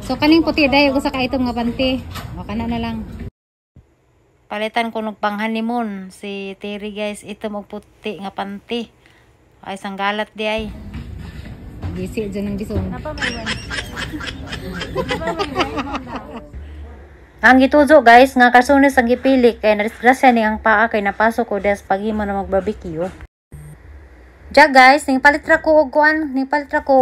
So kaning puti dayo ko sa kaitom nga panty. O kana na lang. Palitan ko ng pang honeymoon si Terry guys, ito mo puti nga panty. Ay sang galat di ay. Gisi dyan ng gisong. Napa may wan. Ang gituzo guys nga kasunis ang gipili kay nadisgrasya ni ang paa kay napasok ko des paghimo na magbarbecue. Ja guys, ning palitra ko og kuan, ning palitra ko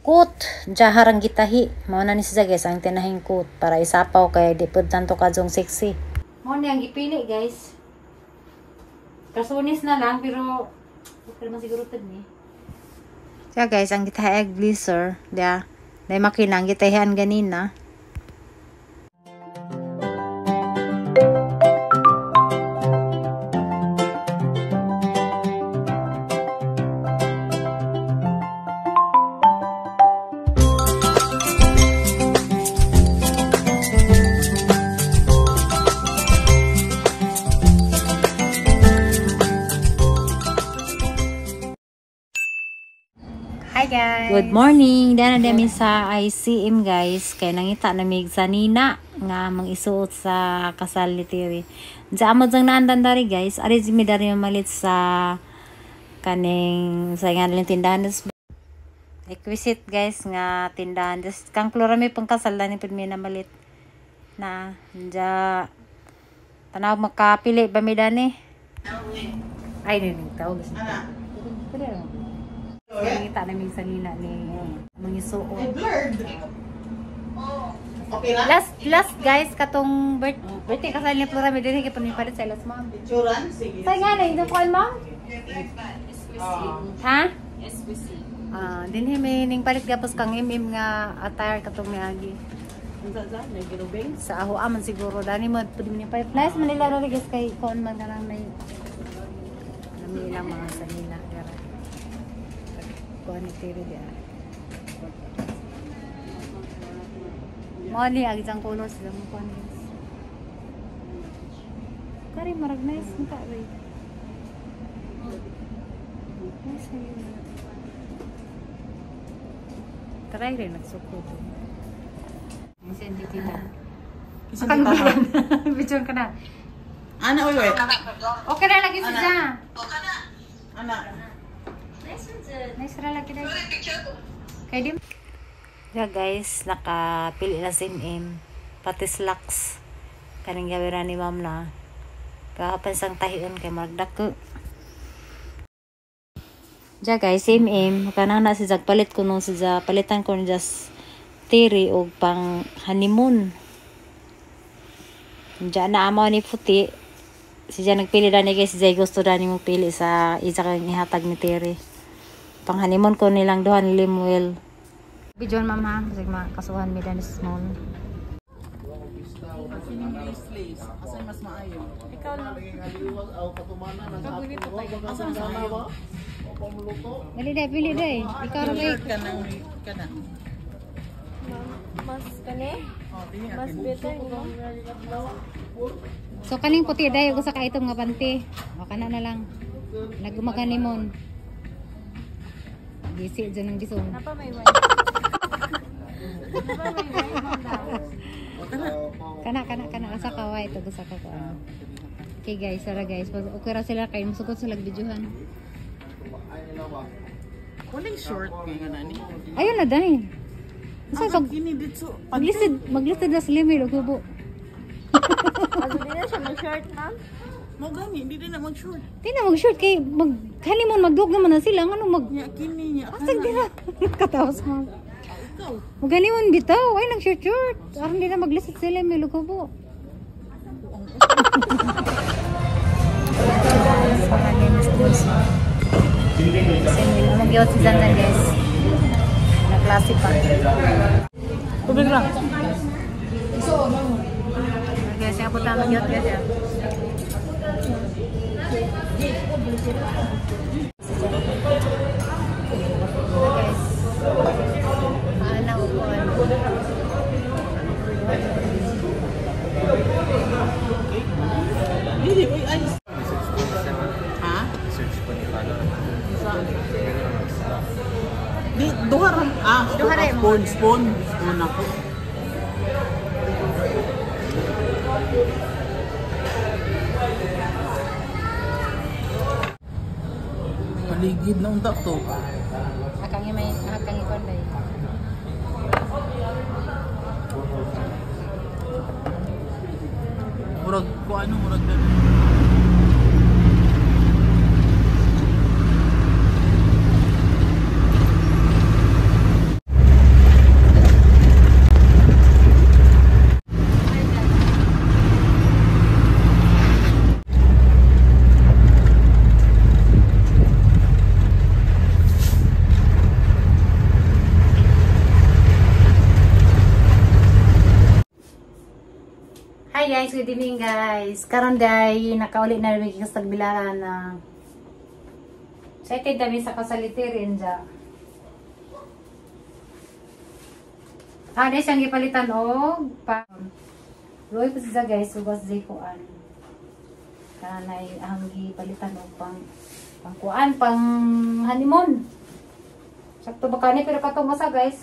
coat. Ja harang gitahi. Mao na ni siya guys ang tinahing coat para isapaw kay di pud tanto kajong sexy. Mao ni ang gipili guys. Kasunis na lang pero okay man siguro tad ni. Ja guys, ang gitahi egg glisser, dia. Dai makina ang gitahian ganina. Hi guys. Good morning. Dana dami sa ICM guys. Kay nangita na mig sa nina nga mangisuot sa kasal ni Terry. Diya amod sang naandan dari guys. Ari mi dari malit sa kaning sa nga lang tindahan. Requisite guys nga tindahan. Kang klorami pang kasal ni pud mi na malit. Na diya tanaw makapili ba mi dani? Ay ni tawag guys. Kita namin sa nina ni mga suot. Blurred. Okay na? Last guys, katong birthday kasal ni Flora mi dinhi kay palit sa last ma'am. Picturean? Sige. Say nga na, ito call ma'am? Ha? SBC. Dinhi may ning palit gapos kang MM nga attire katong miagi. Nagirubing? Sa aho aman siguro dani mo pud mi palit. Nice man nila ro guys kay kon man kanang may nami ilang mga sa nila. Kuha ni Terry dia. Mali agi jang color sa mo kuha ni. Kari marag nice nta ri. Nice ni. Try rin nagsuko to. Ang sensitive. Akang bilang. Bichon ka na. Ana, wait. Okay na lagi siya. Okay na. Ana. Nice ra lagi dai. Kay dim. Yeah guys, nakapili na si MM. Pati slacks. Kaning gawira ni ma'am na. Kahapan sang tahion kay maragdak ko. Ja guys, MM. Kanang na si Jag palit ko nung si Ja. Palitan ko ni just Terry og pang honeymoon. Ja na amo ni puti. Si Ja nagpili na ni guys. Si Ja gusto na ni mo pili sa isa kang ihatag ni Terry. Pang honeymoon ko nilang duhan Limuel. Bijon ma'am ha, kasi makasuhan mi dan small. Asan mas maayo? Ikaw lang. Asan mas maayo? Dali dai, pili dai. Ikaw ra kay Kana. Mas kani? Mas better mo. So kaning puti dai ko sa kaitom nga panty. O kana na lang. Nagumagaнимon. Gisi dyan ng gisong. Napa may wan. Napa may wan. Kana. Asa ka wa ito sa ka ko. Okay guys, sara guys. Okay ra sila kay musukot sila bidyuhan. Kuling short nga nani. Ayun na dai. Asa Ang gini dito. Maglistid na sila may lugubo. Also di na siya mag-short, ma'am? Mo gani, hindi din na mag-short. Di na mag-short kay honeymoon magdug naman na sila. Ano mag... Nya kini nya. Asag di na. Katawas mo. Ikaw. Mag-honeymoon bitaw. Ay nag-short. Aron di na maglistid sila may lugubo. Mag-iwat si Zandan guys. Na-klase pa. Tubig lang. Guys, yung puta mag-iwat guys ya. Guys. Paano ko Dili, uy, ay. Ha? Di, duha ram. Duha ram mo. Murag spoon. Spoon ako. Paligid na unta to. Hakang ikon ba? Murag ko ano murag na. Hi guys, good evening guys. Karon day nakauli na rin sa tagbilaan na excited dami sa kasalitirin dya. Day siyang gipalitan og Roy pa siya guys, sugas day kuan. Kanay ang gipalitan og pang kuan, pang honeymoon. Sakto ba kani pero katong masa guys.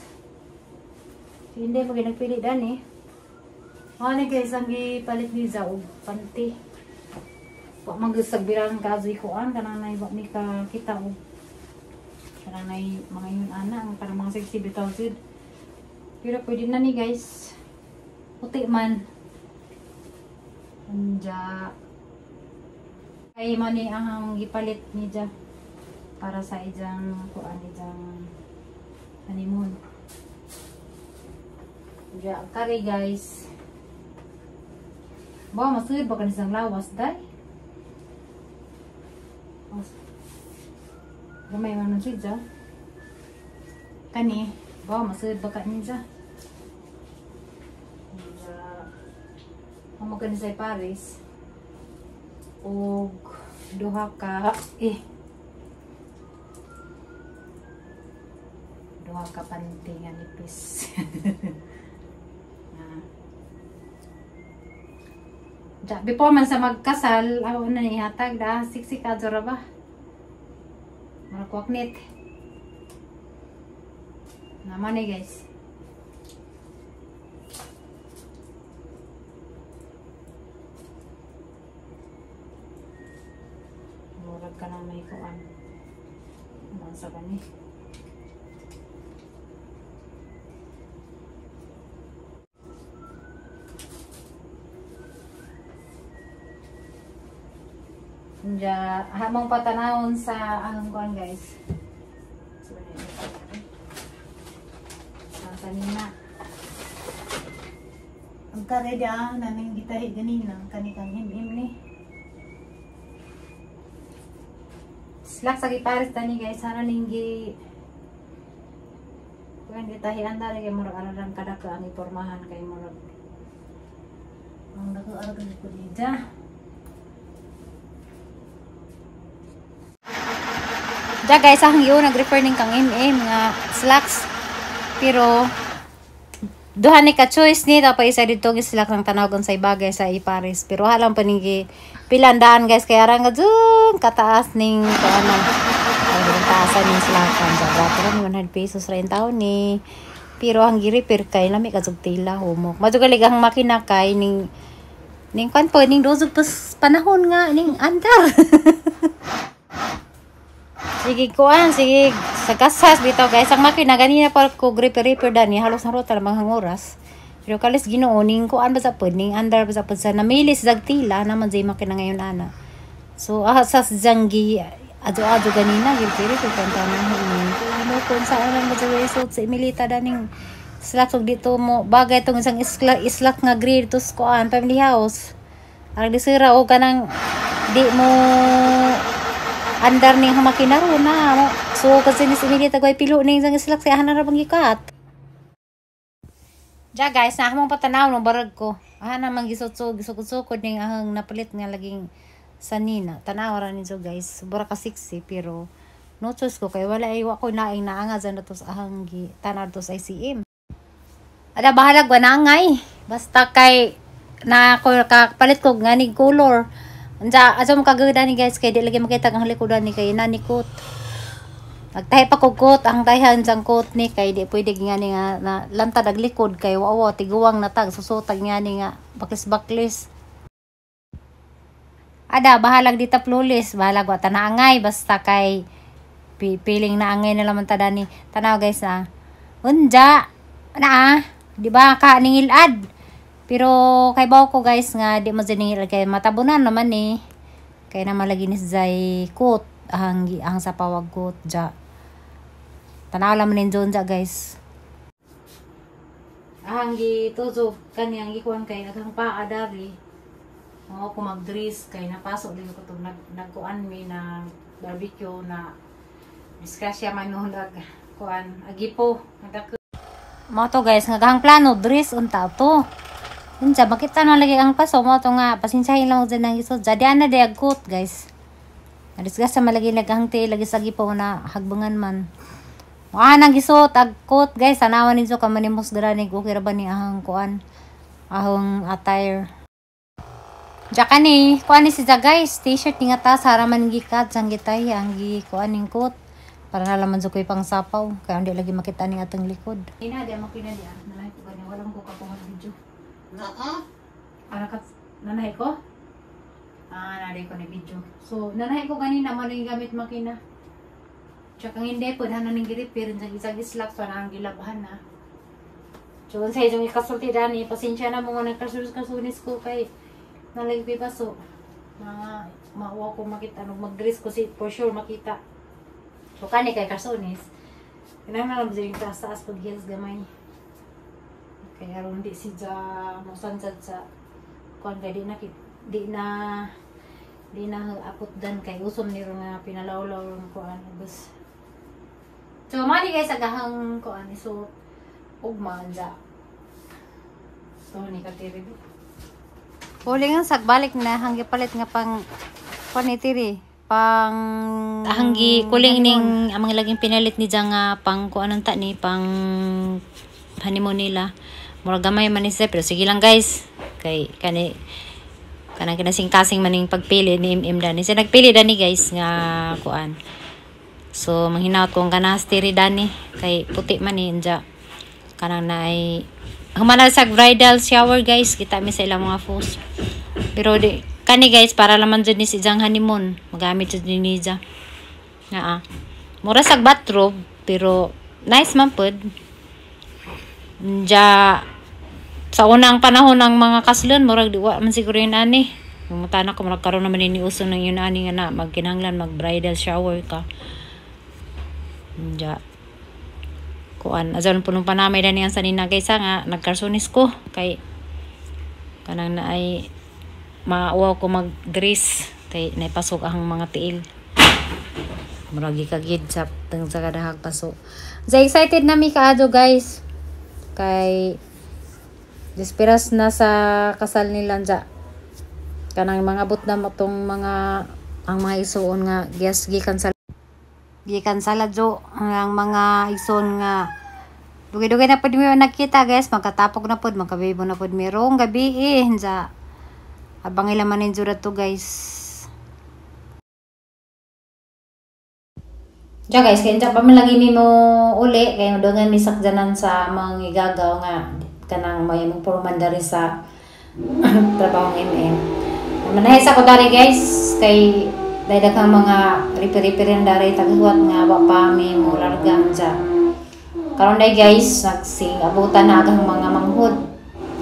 Hindi mo ginagpili dani. Ano guys, ang ipalit ni Zao, panty. Wak magsagbirang kazoy ko an, kananay wak ni kita o. Kananay mga yun ana, ang parang mga 60,000. Pero pwede na ni guys. Puti man. Anja. Ay mani ang ipalit ni Ja. Para sa ijang kuan, ijang honeymoon. Ja, kari guys. Bawa masud baka nisang lawas day. Gamay man masud ja. Kani, bawa masud baka ninja. Ang magani sa Paris. Og duha ka duha ka panty nga nipis. Before man sa magkasal, ako na ihatag da, siksik adora ba? Marakwaknit. Naman eh guys. Murag ka na may kuan. Ano sa gani? Ja, hamong patanawon sa anong kuan guys. Sa nina. Ang kareda namin gitahi ganina kanikang him-him ni. Slack sa gipares tani guys, sana ninggi kuan gitahi anda kay murag araran kada ka ang ipormahan kay murag. Ang dako ara ko dija. Ja guys, ang yun nag-refer ning kang MM nga slacks. Pero duha ni ka choice ni tapos isa dito gi slacks ang tanagon sa ibagay sa Paris. Pero halang panigi pilandaan guys kaya ra nga dun kataas ning kuanan. Ang taasan ning slacks ang barato ni 100 pesos ra taon ni. Pero ang gi-repair kay lami ka tila humok. Madugalig ang makina kay ning kan po ning dosog panahon nga ning andar. Sige kuan, sige sa kasas bitaw guys. Ang makina ganina pa ko repair dani halos harot ta mga oras. Pero kalis Ginoo ning kuan ba sa ning andar ba sa sa namilis dagtila naman jay makina ngayon ana. So sa janggi ado ganina repair ko kanta na ano kun sa ano ba sa sa Emilita daning slak dito mo bagay tong isang islak nga grade to kuan family house. Ang disira o kanang di mo andar ning makina ro na. So kasi ni Emilita goy pilo ning isang islak sa hanan ra bang gikat. Ja guys, na among patanaw no barag ko. Ana man gisukod ning ahang napalit nga laging sanina. Tanaw ra ninyo guys. Sobra ka sexy pero no choice ko kay wala ay wa ko naing naanga dyan na to sa ahang tanaw to sa ICM. Ada bahalag wa naangay. Basta kay na ko palit ko nga ning color. Anja aso mo kagada ni guys kay di lagi makita ang halikodan ni kay nanikot. Nagtahi pa kog coat ang tayhan sang coat ni kay di pwede nga ni nga na lantad ag likod kay wawa tiguwang natag susutag nga ni nga baklis-baklis. Ada bahalag di taplulis, bahalag wa tanaangay basta kay piling na angay na laman tada ni tanaw guys na. Unja na di ba ka ningilad. Pero kay baw ko guys nga di mo ningilad kay matabunan naman ni. Kay na malaginis zay coat ang sa pawag coat ja. Tanaw lang manin dyan guys. Ahang gitozo kaniyang gikuan kay naghang paadari. Oo ko mag-dress kay napasok din ko itong nagkuan mi na barbecue na diskrasya man nuhulag kuan agipo. Mo to guys naghang plano dress unta to. Unsa makita na lagi ang paso mo to nga pasinsahin lang dyan ng isod. Jadi ana de agot guys. Nadisgasa malagi naghang te lagi sa gipo na hagbangan man. Nang gisot agkot guys anawan ninyo ka manimos diranig okay ra ba ni ahang kuan ahong attire. Jaka ni kuan ni si guys t-shirt ni nga ta haraman gikat sang gitay ang gi kuan ning coat para nalaman sa koy pang sapaw kaya hindi lagi makita ni atong likod. Ina di makina di nanahay ko gani walang ko kapong video. Ara kat nanahay ko? Nanahay ko ni video. So nanahay ko ganina mo ning gamit makina. Tsaka hindi po, hanan ng giripir, sa gislak, so na ang gilabahan na. So, sa isang ikasulti dani, pasensya na mga nagkasunis ko kay nalagpi pa so. Maawa ko makita, mag-dress ko si for sure makita. So, kani kay kasunis. Kinahanglan lang dyan taas-taas pag heels gamay. Kaya ron di si dya musansad sa kuan kay di na apot dan kay usom ni ron nga pinalawlaw ron kuan bus. So, mali guys, agahang kuan so ugma dya. So, ni katiri. Huli nga sagbalik na hanggi palit nga pang panitiri. Pang hanggi kuling ning amang laging pinalit ni dya nga pang kuan ta ni pang honeymoon nila. Mura gamay man ni pero sige lang guys. Kay kanang kinasing-kasing maning pagpili ni MM Dani. So, nagpili Dani guys nga kuan. So, manghinaot kong ganas tiri Dani. Kay puti man ni Inja. Kanang na ay humana sa bridal shower guys. Kita mi sa ilang mga post. Pero kani guys, para laman dyan ni si Jang honeymoon. Magamit dyan ni Inja. Mura sa bathrobe. Pero nice man pod. Inja sa unang panahon ng mga kaslon, murag diwa man siguro yun ani. Yung mutana ko, murag karoon naman iniuso ng yun ani nga na, magkinanglan, mag-bridal shower ka. Diya. Kuan, azon punong panamay na niyan sa nina kaysa nga, nagkarsunis ko. Kay, kanang na ay, maawa ko mag-dress. Kay, naipasok ang mga tiil. Murag ikagid sa kadahag pasok. So, excited na mi kaado guys. Kay, dispiras na sa kasal nila dya. Kanang mga abot na itong ang mga isuon nga gikan sa ladyo ang mga isuon nga dugay-dugay na pod mi nakita guys, magkatapok na pod, magkabibo na pod merong gabi dya. Abang ilaman ninyo to guys. Dya guys, kaya dya pa man lagi mo uli, kaya doon mi sakdanan sa mga igagaw nga kanang may magpurman dari sa trabaho ng MM. Manahisa ko dari guys kay dahil kang mga repair-repairin dari tagahuat nga ba pa may mulargang dyan. Karon day guys, abutan na agang mga manghod.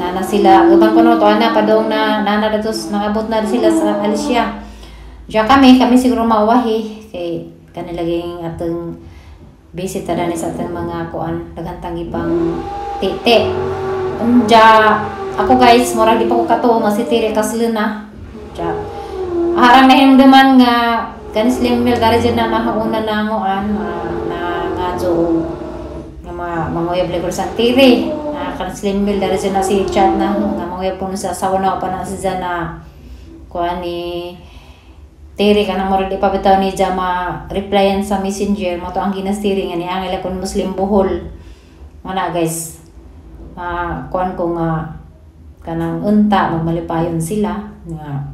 Na sila, utang ko no, to na padong na datos, nangabot na sila sa Alicia. Diyan kami siguro mauwahi kay kanilaging atong bisita na ni sa atong mga kuan, daghang pang tete. Ako guys, murag di pa ko katuo nga si Tiri Kasluna. Harang na himduman nga kanis limil dari dyan na mahauna na ngoan nga jo nga manguyab ligor sa Tiri. Kanis limil dari dyan na si chat na nga manguyab po sa asawa na pa na si dyan na kuha ni Tiri ka na murag di pa bitaw ni dyan ma-replyan sa messenger mo to ang ginas Tiri nga ni angel akong Muslim buhol. Mana guys, kuan ko nga kanang unta magmalipayon sila nga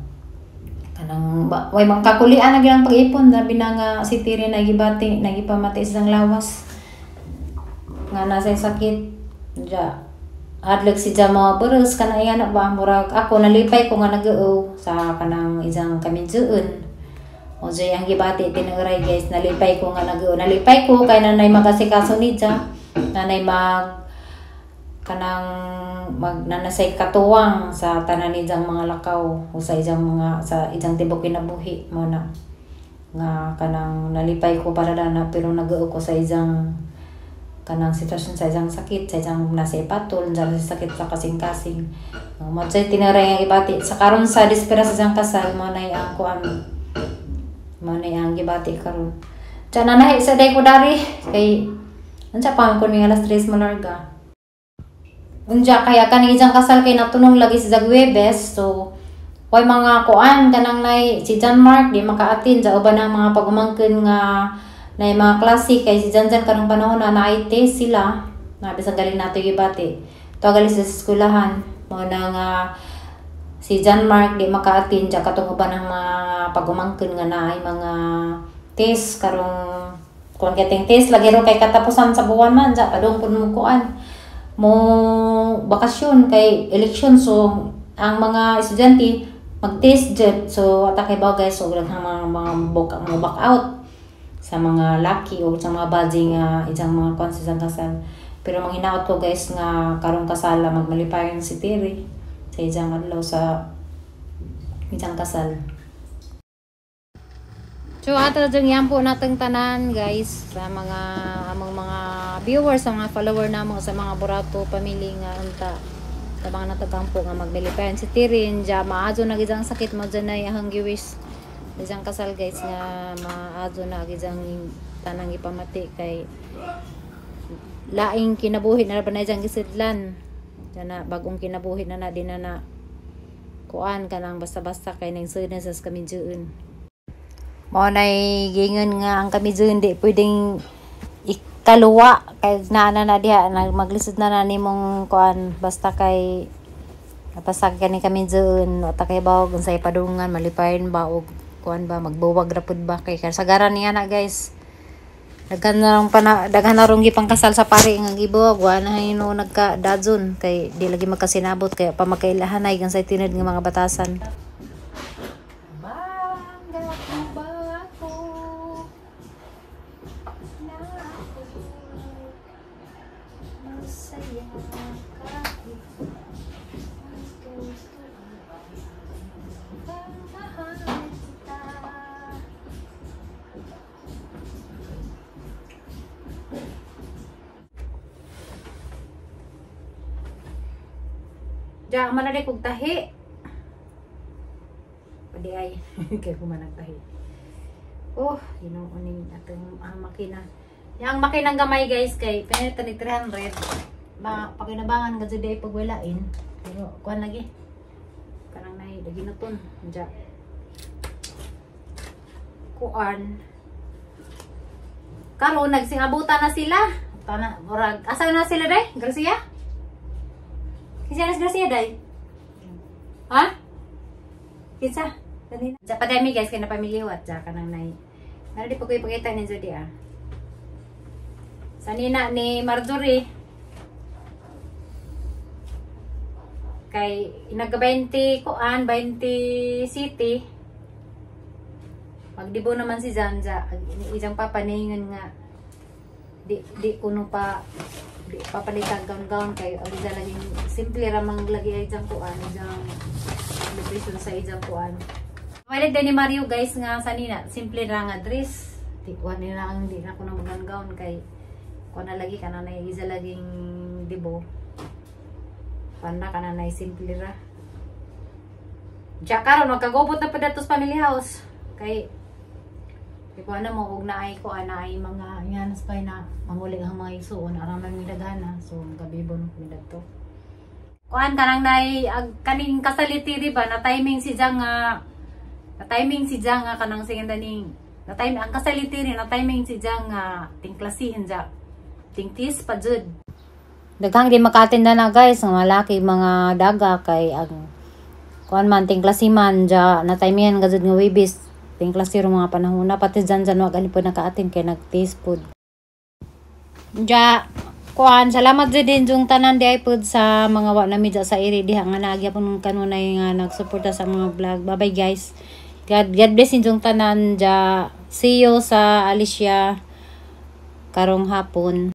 kanang way magkakulian na gyang pag-ipon labi na nga si Tiri nagibati nagipamati sa lawas nga nasa sakit ja adlog si Jama beres kana iya na ba murag ako nalipay ko nga nag-uo sa kanang isang kamidjuon o jay ang gibati tinuray guys nalipay ko nga nag-uo nalipay ko kay nanay magasikaso ni Ja nanay mag kanang magnanasay katuwang sa tanan nijang mga lakaw o sa ijang mga sa ijang tibok kinabuhi mo na nga kanang nalipay ko para dana pero nag-uo ko sa ijang kanang sitwasyon sa ijang sakit sa ijang nasa ipatol sa sakit sa kasing-kasing mo jay tinaray ang ibati sa karon sa dispera sa ijang kasal mo nay ang kuan mo nay ang gibati karon diyan na sa day ko dari kay unsa pa kun mi alas 3 mo larga. Unja kaya kanang isang kasal kay natunong lagi sa Huwebes so way mga kuan kanang nay si John Mark di makaatin sa uban ng mga pagumangkin nga nay mga klase kay si John karong panahon na naay test sila na bisag galing nato gibati to gali sa eskwelahan mo na nga si John Mark di makaatin sa katong uban ng mga pagumangkin nga naay mga test karong kung getting test lagi ro kay katapusan sa buwan man sa padung pud mo kuan mo bakasyon kay election so ang mga estudyante mag-test jet so atake ba guys so daghang mga back out sa mga lucky o sa mga badging isang mga consistent kasal pero manghinaot ko guys nga karong kasala magmalipayon si Tiri sa isang adlaw sa isang kasal. So ato dyan yan po natang tanan guys sa mga among mga viewers, sa mga follower namo sa mga Burato family nga unta sa mga natagampo nga magmilipayan si Tirin ja maadyo na gidang sakit mo dyan na ihang giwis isang kasal guys nga maadyo na gidang tanang ipamati kay laing kinabuhi na ba na dyan gisidlan dyan na bagong kinabuhi na na din na kuan ka lang basta-basta kay nang sunan sa kamidjuon. Mo nay gingon nga ang kamidjuon di pwedeng ikaluwa kay naana na diha maglisod na nimong kuan basta kay napasag kani kamidjuon o ta kay bawog unsay padungan malipayon ba og kuan ba magbuwag ra pud ba kay kasagaran niya na guys. Daghan na rong gipang kasal sa pari nga gibuwag wa na hino nagka dadzon kay di lagi magkasinabot kay pa magkailahanay gan sa tinid nga mga batasan. Diyan man na kog tahi. Pwede ay kay kumanag tahi. Oh, inuuning atong makina. Yang makinang gamay guys kay pinita ni 300. Ba pakinabangan nga jud ay pagwalain. Pero kuan lagi. Kanang nay lagi naton. Diyan. Kuan. Karon nagsingabutan na sila. Tana murag asa na sila day? Garcia? Kasi alas Garcia day. Ha? Kitsa. Kanina. Sa padami guys kay napamiliwat ja kanang nay. Nara di pa ko ipakita ni Jody ah. Sa nina ni Marjorie. Kay inaga 20 kuan 20 city. Magdibo naman si Zanja. Isang papaningan nga di kuno pa di papalitan gaon-gaon kayo ang isa laging simple ramang lagi ay dyan kuan dyan celebration sa ijang kuan mahilig din ni Mario guys nga sa nina simple ra nga dress di kuan nila ang hindi na ko na magan-gaon kay kuan na lagi ka na isa laging dibo panda ka na simple ra diya karon magkagubot na pa datos family house kay kung ano mo, huwag na ay ko, na ay mga yanas pa na mangulig ang mga isuon, araman may dagana, so gabibon may dagto. Kuan kanang nay, kaning kasalitiri ba, na timing si Jang nga kanang singandaning, na timing, ang kasalitiri, na timing si Jang tingklasihin dyan, tingtis pa jud. Daghang di makatinda na guys, ang malaki mga daga kay ang kuan man ting klasiman ja na time gazud nga wibis ting klase ro mga panahon na pati dyan wag ani po nakaatin kay nag-taste food. Ja kuan salamat jud din jung tanan di ay pod sa mga wa na midya sa iri diha nga naagya pon kanunay nga nagsuporta sa mga vlog. Bye bye guys. God bless jung tanan ja. See you sa Alicia karong hapon.